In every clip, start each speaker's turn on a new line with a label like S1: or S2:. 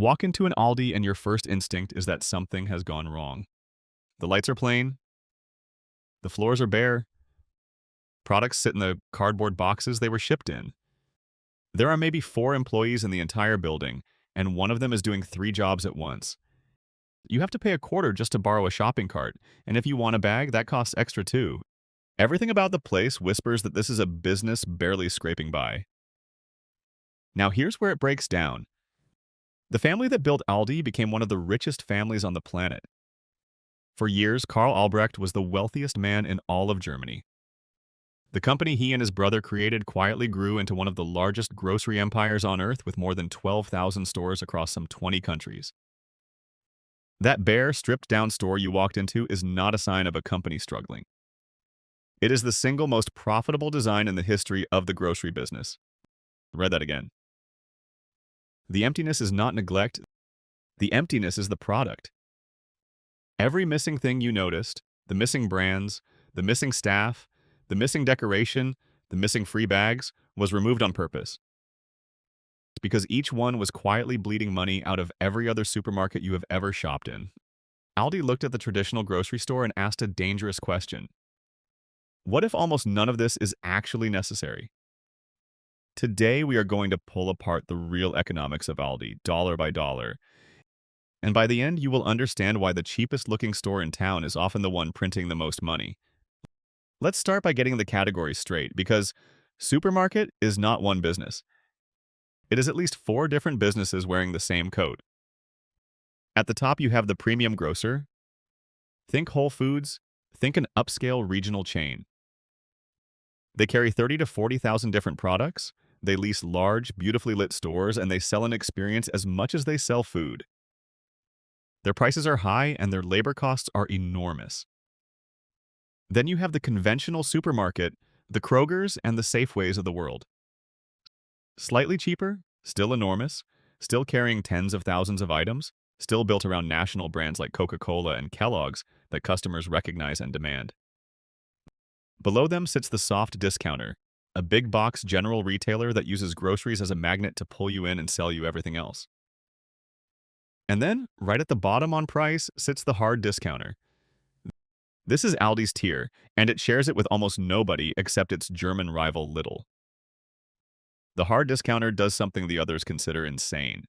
S1: Walk into an Aldi and your first instinct is that something has gone wrong. The lights are plain, the floors are bare, products sit in the cardboard boxes they were shipped in. There are maybe 4 employees in the entire building, and one of them is doing 3 jobs at once. You have to pay a quarter just to borrow a shopping cart, and if you want a bag, that costs extra too. Everything about the place whispers that this is a business barely scraping by. Now here's where it breaks down. The family that built Aldi became one of the richest families on the planet. For years, Karl Albrecht was the wealthiest man in all of Germany. The company he and his brother created quietly grew into one of the largest grocery empires on earth with more than 12,000 stores across some 20 countries. That bare, stripped-down store you walked into is not a sign of a company struggling. It is the single most profitable design in the history of the grocery business. Read that again. The emptiness is not neglect. The emptiness is the product. Every missing thing you noticed, the missing brands, the missing staff, the missing decoration, the missing free bags, was removed on purpose. Because each one was quietly bleeding money out of every other supermarket you have ever shopped in. Aldi looked at the traditional grocery store and asked a dangerous question. What if almost none of this is actually necessary? Today, we are going to pull apart the real economics of Aldi, dollar by dollar. And by the end, you will understand why the cheapest-looking store in town is often the one printing the most money. Let's start by getting the categories straight, because supermarket is not one business. It is at least 4 different businesses wearing the same coat. At the top, you have the premium grocer. Think Whole Foods. Think an upscale regional chain. They carry 30 to 40,000 different products. They lease large, beautifully lit stores, and they sell an experience as much as they sell food. Their prices are high, and their labor costs are enormous. Then you have the conventional supermarket, the Krogers and the Safeways of the world. Slightly cheaper, still enormous, still carrying tens of thousands of items, still built around national brands like Coca-Cola and Kellogg's that customers recognize and demand. Below them sits the soft discounter, a big box general retailer that uses groceries as a magnet to pull you in and sell you everything else. And then, right at the bottom on price, sits the hard discounter. This is Aldi's tier, and it shares it with almost nobody except its German rival Lidl. The hard discounter does something the others consider insane.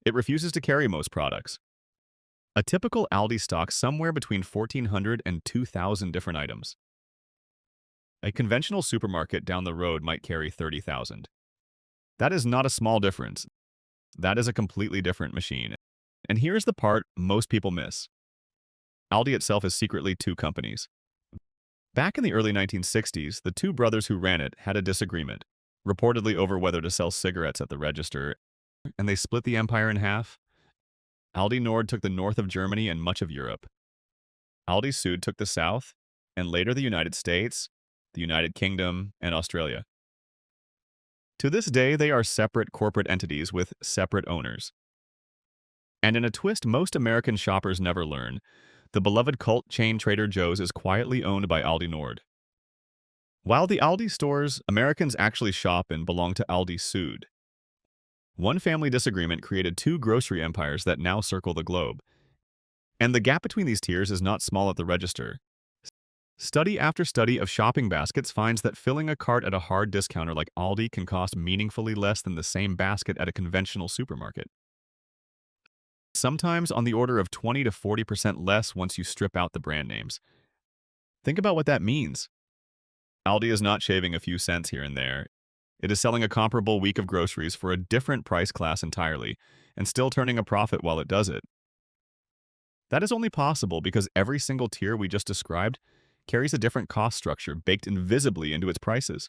S1: It refuses to carry most products. A typical Aldi stocks somewhere between 1,400 and 2,000 different items. A conventional supermarket down the road might carry 30,000. That is not a small difference. That is a completely different machine. And here's the part most people miss. Aldi itself is secretly 2 companies. Back in the early 1960s, the 2 brothers who ran it had a disagreement, reportedly over whether to sell cigarettes at the register, and they split the empire in half. Aldi Nord took the north of Germany and much of Europe. Aldi Süd took the south, and later the United States, the United Kingdom, and Australia. To this day, they are separate corporate entities with separate owners. And in a twist most American shoppers never learn, the beloved cult chain Trader Joe's is quietly owned by Aldi Nord. While the Aldi stores Americans actually shop in belong to Aldi Süd. One family disagreement created 2 grocery empires that now circle the globe. And the gap between these tiers is not small at the register. Study after study of shopping baskets finds that filling a cart at a hard discounter like Aldi can cost meaningfully less than the same basket at a conventional supermarket. Sometimes on the order of 20 to 40% less once you strip out the brand names. Think about what that means. Aldi is not shaving a few cents here and there. It is selling a comparable week of groceries for a different price class entirely, and still turning a profit while it does it. That is only possible because every single tier we just described carries a different cost structure baked invisibly into its prices.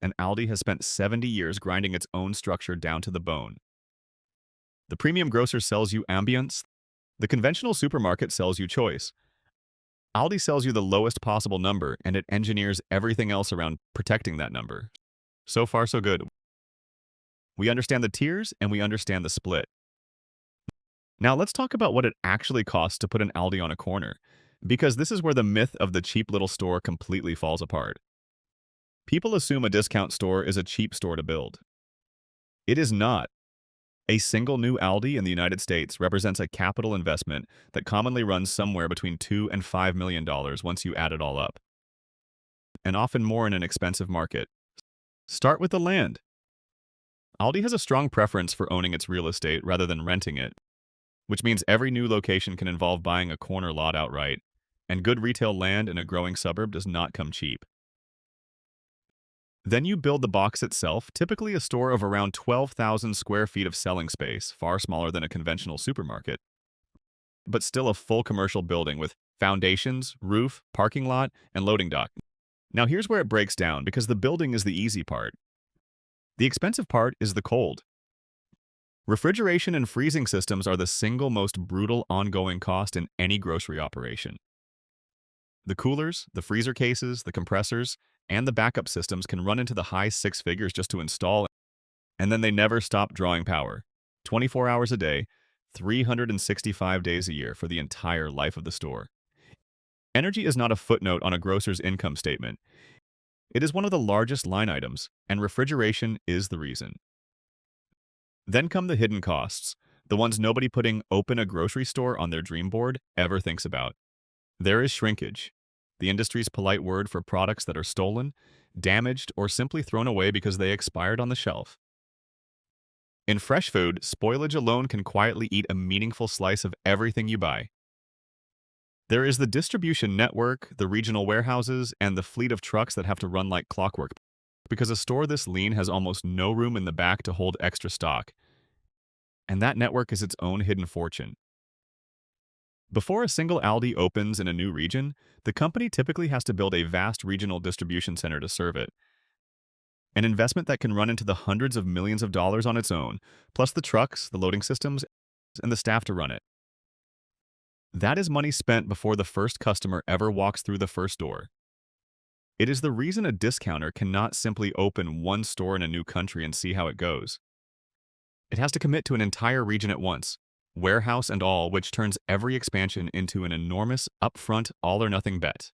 S1: And Aldi has spent 70 years grinding its own structure down to the bone. The premium grocer sells you ambience. The conventional supermarket sells you choice. Aldi sells you the lowest possible number, and it engineers everything else around protecting that number. So far, so good. We understand the tiers, and we understand the split. Now let's talk about what it actually costs to put an Aldi on a corner, because this is where the myth of the cheap little store completely falls apart. People assume a discount store is a cheap store to build. It is not. A single new Aldi in the United States represents a capital investment that commonly runs somewhere between $2 and $5 million once you add it all up, and often more in an expensive market. Start with the land. Aldi has a strong preference for owning its real estate rather than renting it, which means every new location can involve buying a corner lot outright, and good retail land in a growing suburb does not come cheap. Then you build the box itself, typically a store of around 12,000 square feet of selling space, far smaller than a conventional supermarket, but still a full commercial building with foundations, roof, parking lot, and loading dock. Now here's where it breaks down, because the building is the easy part. The expensive part is the cold. Refrigeration and freezing systems are the single most brutal ongoing cost in any grocery operation. The coolers, the freezer cases, the compressors, and the backup systems can run into the high six figures just to install, and then they never stop drawing power. 24 hours a day, 365 days a year for the entire life of the store. Energy is not a footnote on a grocer's income statement. It is one of the largest line items, and refrigeration is the reason. Then come the hidden costs, the ones nobody putting "open a grocery store" on their dream board ever thinks about. There is shrinkage, the industry's polite word for products that are stolen, damaged, or simply thrown away because they expired on the shelf. In fresh food, spoilage alone can quietly eat a meaningful slice of everything you buy. There is the distribution network, the regional warehouses, and the fleet of trucks that have to run like clockwork, because a store this lean has almost no room in the back to hold extra stock. And that network is its own hidden fortune. Before a single Aldi opens in a new region, the company typically has to build a vast regional distribution center to serve it. An investment that can run into the hundreds of millions of dollars on its own, plus the trucks, the loading systems, and the staff to run it. That is money spent before the first customer ever walks through the first door. It is the reason a discounter cannot simply open one store in a new country and see how it goes. It has to commit to an entire region at once, warehouse and all, which turns every expansion into an enormous, upfront, all-or-nothing bet.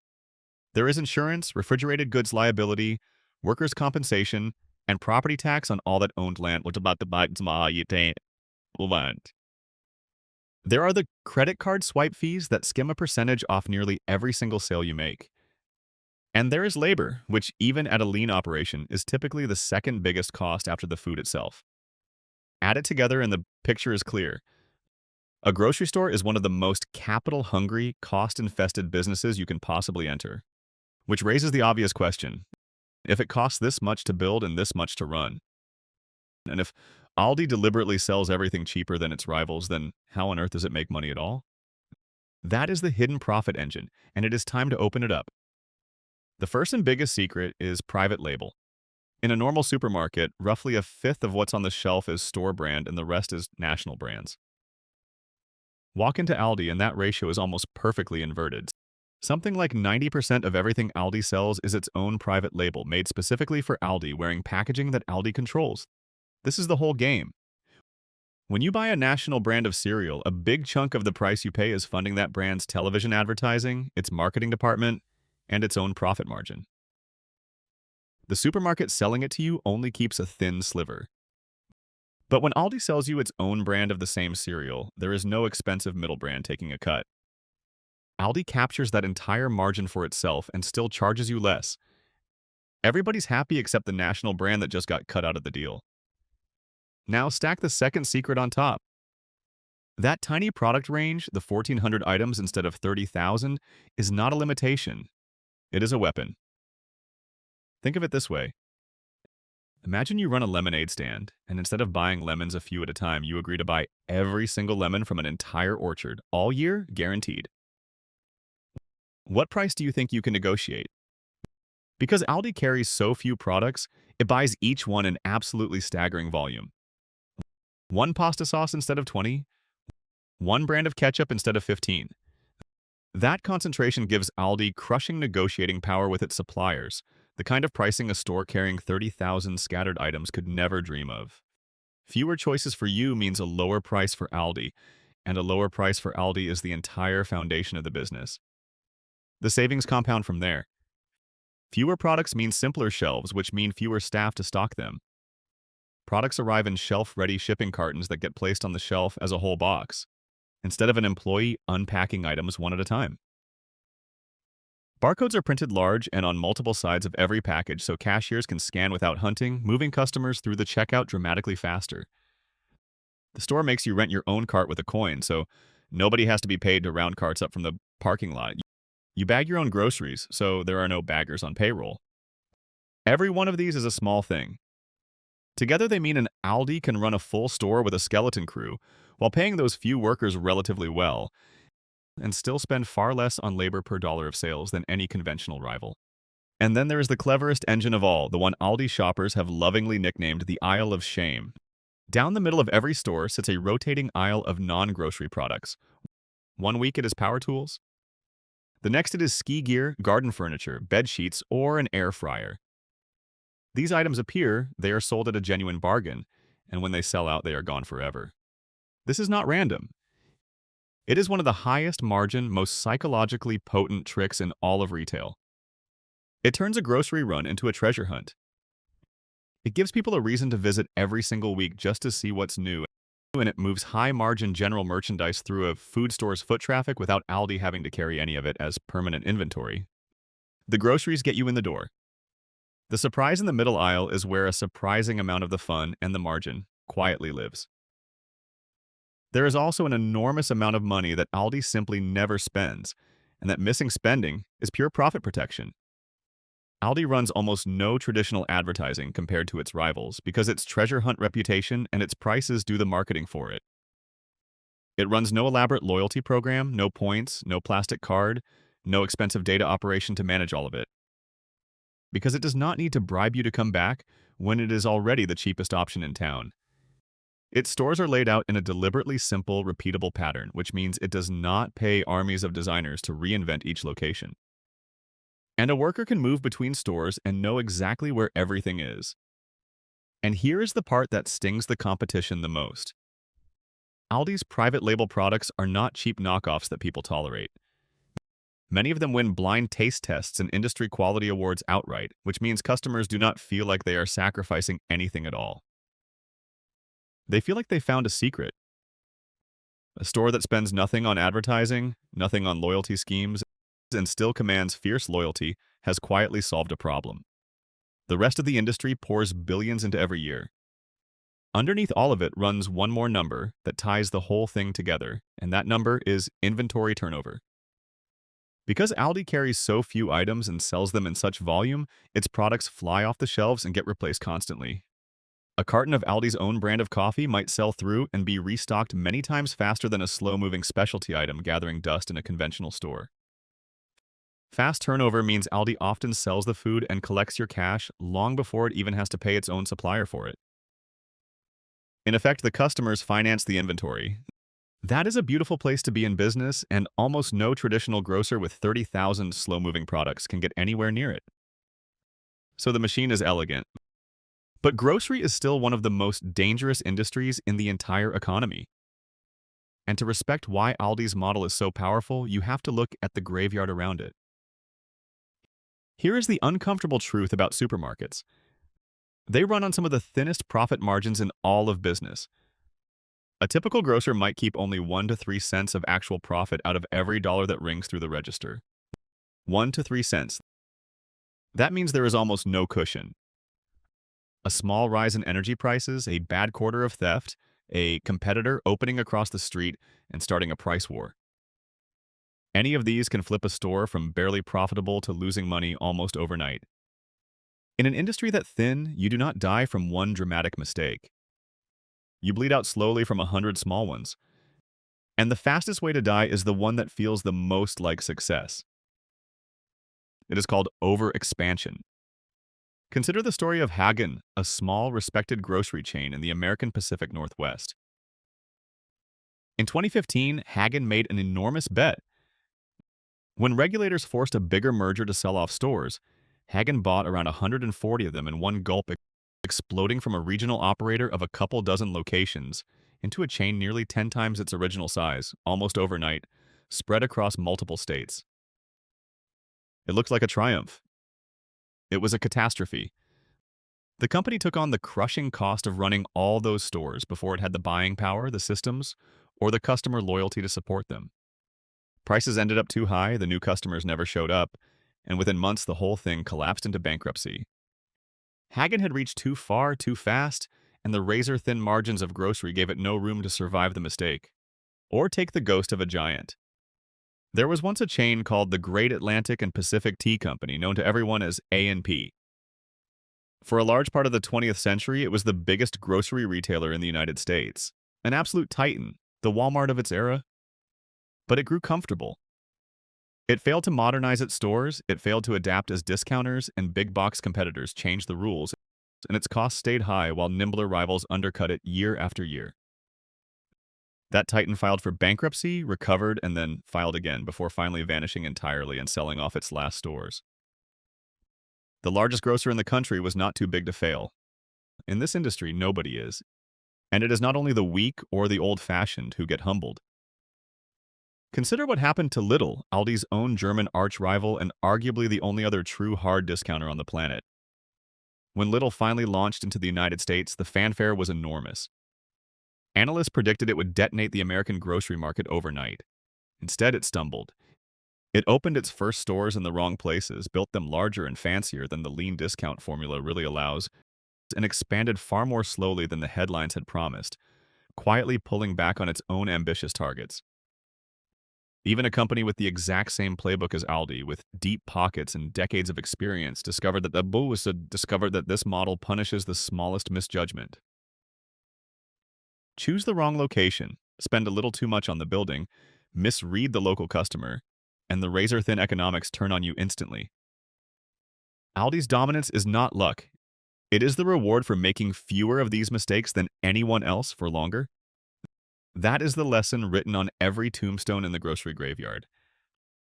S1: There is insurance, refrigerated goods liability, workers' compensation, and property tax on all that owned land. There are the credit card swipe fees that skim a percentage off nearly every single sale you make. And there is labor, which even at a lean operation is typically the second biggest cost after the food itself. Add it together and the picture is clear. A grocery store is one of the most capital-hungry, cost-infested businesses you can possibly enter. Which raises the obvious question: if it costs this much to build and this much to run, and if Aldi deliberately sells everything cheaper than its rivals, then how on earth does it make money at all? That is the hidden profit engine, and it is time to open it up. The first and biggest secret is private label. In a normal supermarket, roughly a fifth of what's on the shelf is store brand and the rest is national brands. Walk into Aldi and that ratio is almost perfectly inverted. Something like 90% of everything Aldi sells is its own private label, made specifically for Aldi, wearing packaging that Aldi controls. This is the whole game. When you buy a national brand of cereal, a big chunk of the price you pay is funding that brand's television advertising, its marketing department, and its own profit margin. The supermarket selling it to you only keeps a thin sliver. But when Aldi sells you its own brand of the same cereal, there is no expensive middle brand taking a cut. Aldi captures that entire margin for itself and still charges you less. Everybody's happy except the national brand that just got cut out of the deal. Now stack the second secret on top. That tiny product range, the 1,400 items instead of 30,000, is not a limitation. It is a weapon. Think of it this way. Imagine you run a lemonade stand, and instead of buying lemons a few at a time, you agree to buy every single lemon from an entire orchard, all year, guaranteed. What price do you think you can negotiate? Because Aldi carries so few products, it buys each one in absolutely staggering volume. One pasta sauce instead of 20, one brand of ketchup instead of 15. That concentration gives Aldi crushing negotiating power with its suppliers, the kind of pricing a store carrying 30,000 scattered items could never dream of. Fewer choices for you means a lower price for Aldi, and a lower price for Aldi is the entire foundation of the business. The savings compound from there. Fewer products mean simpler shelves, which mean fewer staff to stock them. Products arrive in shelf-ready shipping cartons that get placed on the shelf as a whole box, instead of an employee unpacking items one at a time. Barcodes are printed large and on multiple sides of every package so cashiers can scan without hunting, moving customers through the checkout dramatically faster. The store makes you rent your own cart with a coin, so nobody has to be paid to round carts up from the parking lot. You bag your own groceries, so there are no baggers on payroll. Every one of these is a small thing. Together they mean an Aldi can run a full store with a skeleton crew, while paying those few workers relatively well, and still spend far less on labor per dollar of sales than any conventional rival. And then there is the cleverest engine of all, the one Aldi shoppers have lovingly nicknamed the Aisle of Shame. Down the middle of every store sits a rotating aisle of non-grocery products. One week it is power tools. The next it is ski gear, garden furniture, bed sheets, or an air fryer. These items appear, they are sold at a genuine bargain, and when they sell out, they are gone forever. This is not random. It is one of the highest margin, most psychologically potent tricks in all of retail. It turns a grocery run into a treasure hunt. It gives people a reason to visit every single week just to see what's new, and it moves high-margin general merchandise through a food store's foot traffic without Aldi having to carry any of it as permanent inventory. The groceries get you in the door. The surprise in the middle aisle is where a surprising amount of the fun and the margin quietly lives. There is also an enormous amount of money that Aldi simply never spends, and that missing spending is pure profit protection. Aldi runs almost no traditional advertising compared to its rivals because its treasure hunt reputation and its prices do the marketing for it. It runs no elaborate loyalty program, no points, no plastic card, no expensive data operation to manage all of it. Because it does not need to bribe you to come back when it is already the cheapest option in town. Its stores are laid out in a deliberately simple, repeatable pattern, which means it does not pay armies of designers to reinvent each location. And a worker can move between stores and know exactly where everything is. And here is the part that stings the competition the most. Aldi's private label products are not cheap knockoffs that people tolerate. Many of them win blind taste tests and industry quality awards outright, which means customers do not feel like they are sacrificing anything at all. They feel like they found a secret. A store that spends nothing on advertising, nothing on loyalty schemes, and still commands fierce loyalty has quietly solved a problem. The rest of the industry pours billions into every year. Underneath all of it runs one more number that ties the whole thing together, and that number is inventory turnover. Because Aldi carries so few items and sells them in such volume, its products fly off the shelves and get replaced constantly. A carton of Aldi's own brand of coffee might sell through and be restocked many times faster than a slow-moving specialty item gathering dust in a conventional store. Fast turnover means Aldi often sells the food and collects your cash long before it even has to pay its own supplier for it. In effect, the customers finance the inventory. That is a beautiful place to be in business, and almost no traditional grocer with 30,000 slow-moving products can get anywhere near it. So the machine is elegant. But grocery is still one of the most dangerous industries in the entire economy. And to respect why Aldi's model is so powerful, you have to look at the graveyard around it. Here is the uncomfortable truth about supermarkets. They run on some of the thinnest profit margins in all of business. A typical grocer might keep only 1 to 3 cents of actual profit out of every dollar that rings through the register. 1 to 3 cents. That means there is almost no cushion. A small rise in energy prices, a bad quarter of theft, a competitor opening across the street and starting a price war. Any of these can flip a store from barely profitable to losing money almost overnight. In an industry that thin, you do not die from one dramatic mistake. You bleed out slowly from 100 small ones. And the fastest way to die is the one that feels the most like success. It is called overexpansion. Consider the story of Haggen, a small, respected grocery chain in the American Pacific Northwest. In 2015, Haggen made an enormous bet. When regulators forced a bigger merger to sell off stores, Haggen bought around 140 of them in one gulp, exploding from a regional operator of a couple dozen locations into a chain nearly 10 times its original size, almost overnight, spread across multiple states. It looked like a triumph. It was a catastrophe. The company took on the crushing cost of running all those stores before it had the buying power, the systems, or the customer loyalty to support them. Prices ended up too high, the new customers never showed up, and within months the whole thing collapsed into bankruptcy. Haggen had reached too far, too fast, and the razor-thin margins of grocery gave it no room to survive the mistake, or take the ghost of a giant. There was once a chain called the Great Atlantic and Pacific Tea Company, known to everyone as A&P. For a large part of the 20th century, it was the biggest grocery retailer in the United States, an absolute titan, the Walmart of its era. But it grew comfortable. It failed to modernize its stores, it failed to adapt as discounters and big box competitors changed the rules, and its costs stayed high while nimbler rivals undercut it year after year. That titan filed for bankruptcy, recovered, and then filed again before finally vanishing entirely and selling off its last stores. The largest grocer in the country was not too big to fail. In this industry, nobody is. And it is not only the weak or the old-fashioned who get humbled. Consider what happened to Lidl, Aldi's own German arch-rival and arguably the only other true hard discounter on the planet. When Lidl finally launched into the United States, the fanfare was enormous. Analysts predicted it would detonate the American grocery market overnight. Instead, it stumbled. It opened its first stores in the wrong places, built them larger and fancier than the lean discount formula really allows, and expanded far more slowly than the headlines had promised, quietly pulling back on its own ambitious targets. Even a company with the exact same playbook as Aldi, with deep pockets and decades of experience, discovered that this model punishes the smallest misjudgment. Choose the wrong location, spend a little too much on the building, misread the local customer, and the razor-thin economics turn on you instantly. Aldi's dominance is not luck. It is the reward for making fewer of these mistakes than anyone else for longer. That is the lesson written on every tombstone in the grocery graveyard.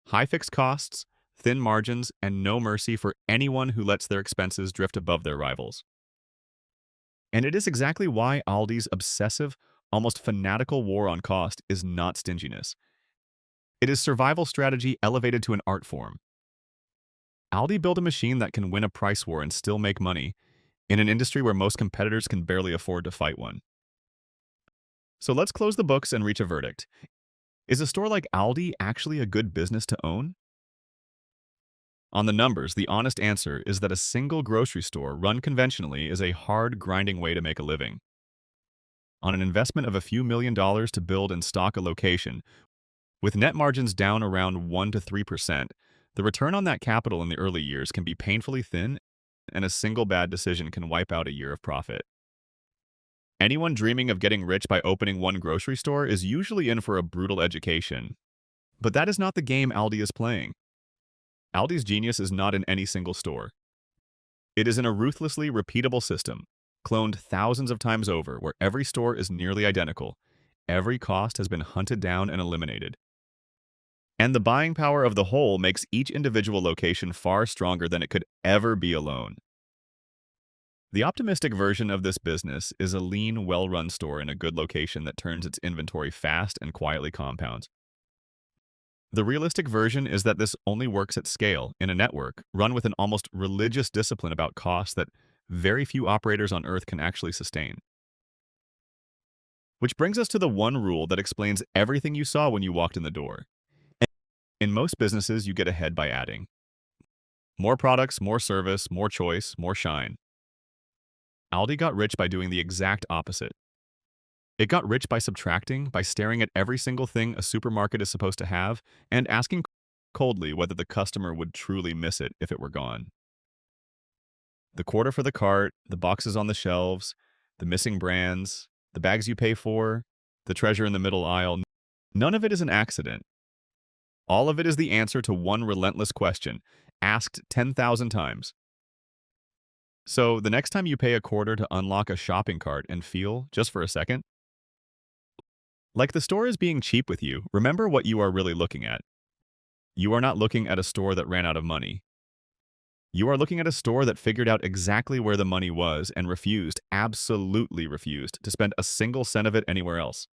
S1: High fixed costs, thin margins, and no mercy for anyone who lets their expenses drift above their rivals. And it is exactly why Aldi's obsessive, almost fanatical war on cost is not stinginess. It is survival strategy elevated to an art form. Aldi built a machine that can win a price war and still make money, in an industry where most competitors can barely afford to fight one. So let's close the books and reach a verdict. Is a store like Aldi actually a good business to own? On the numbers, the honest answer is that a single grocery store run conventionally is a hard, grinding way to make a living. On an investment of a few $1,000,000 to build and stock a location, with net margins down around 1 to 3%, the return on that capital in the early years can be painfully thin, and a single bad decision can wipe out a year of profit. Anyone dreaming of getting rich by opening one grocery store is usually in for a brutal education. But that is not the game Aldi is playing. Aldi's genius is not in any single store. It is in a ruthlessly repeatable system, cloned thousands of times over, where every store is nearly identical. Every cost has been hunted down and eliminated. And the buying power of the whole makes each individual location far stronger than it could ever be alone. The optimistic version of this business is a lean, well-run store in a good location that turns its inventory fast and quietly compounds. The realistic version is that this only works at scale, in a network, run with an almost religious discipline about costs that very few operators on Earth can actually sustain. Which brings us to the one rule that explains everything you saw when you walked in the door. In most businesses, you get ahead by adding more products, more service, more choice, more shine. Aldi got rich by doing the exact opposite. It got rich by subtracting, by staring at every single thing a supermarket is supposed to have, and asking coldly whether the customer would truly miss it if it were gone. The quarter for the cart, the boxes on the shelves, the missing brands, the bags you pay for, the treasure in the middle aisle, none of it is an accident. All of it is the answer to one relentless question, asked 10,000 times. So, the next time you pay a quarter to unlock a shopping cart and feel, just for a second, like the store is being cheap with you, remember what you are really looking at. You are not looking at a store that ran out of money. You are looking at a store that figured out exactly where the money was and refused, absolutely refused, to spend a single cent of it anywhere else.